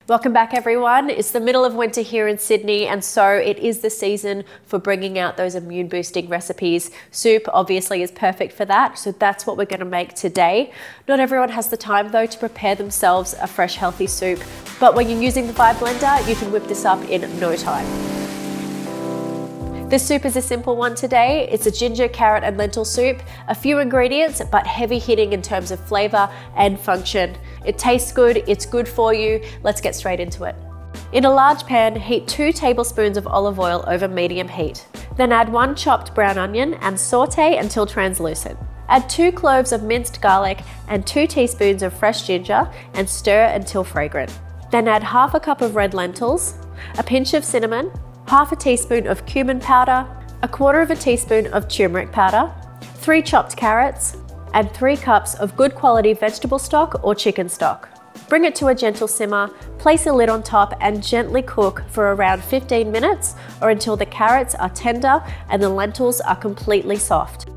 Welcome back everyone. It's the middle of winter here in Sydney, and so it is the season for bringing out those immune boosting recipes. Soup obviously is perfect for that, so that's what we're going to make today. Not everyone has the time though to prepare themselves a fresh healthy soup, but when you're using the Vibe blender, you can whip this up in no time. This soup is a simple one today. It's a ginger, carrot and lentil soup. A few ingredients, but heavy hitting in terms of flavour and function. It tastes good, it's good for you. Let's get straight into it. In a large pan, heat 2 tablespoons of olive oil over medium heat. Then add 1 chopped brown onion and saute until translucent. Add 2 cloves of minced garlic and 2 teaspoons of fresh ginger and stir until fragrant. Then add half a cup of red lentils, a pinch of cinnamon, half a teaspoon of cumin powder, a quarter of a teaspoon of turmeric powder, 3 chopped carrots, and 3 cups of good quality vegetable stock or chicken stock. Bring it to a gentle simmer, place a lid on top and gently cook for around 15 minutes or until the carrots are tender and the lentils are completely soft.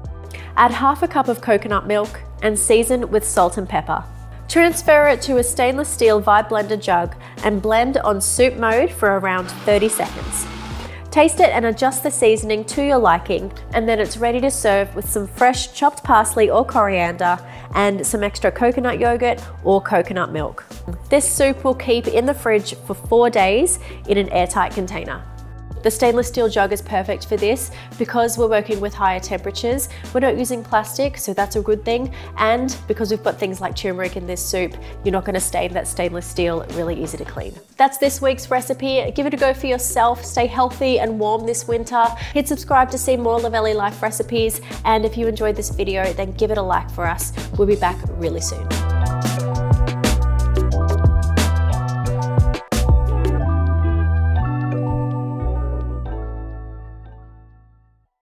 Add half a cup of coconut milk and season with salt and pepper. Transfer it to a stainless steel Vibe blender jug and blend on soup mode for around 30 seconds. Taste it and adjust the seasoning to your liking, and then it's ready to serve with some fresh chopped parsley or coriander and some extra coconut yogurt or coconut milk. This soup will keep in the fridge for 4 days in an airtight container. The stainless steel jug is perfect for this because we're working with higher temperatures. We're not using plastic, so that's a good thing. And because we've got things like turmeric in this soup, you're not going to stain that stainless steel, really easy to clean. That's this week's recipe. Give it a go for yourself. Stay healthy and warm this winter. Hit subscribe to see more Luvele life recipes. And if you enjoyed this video, then give it a like for us. We'll be back really soon.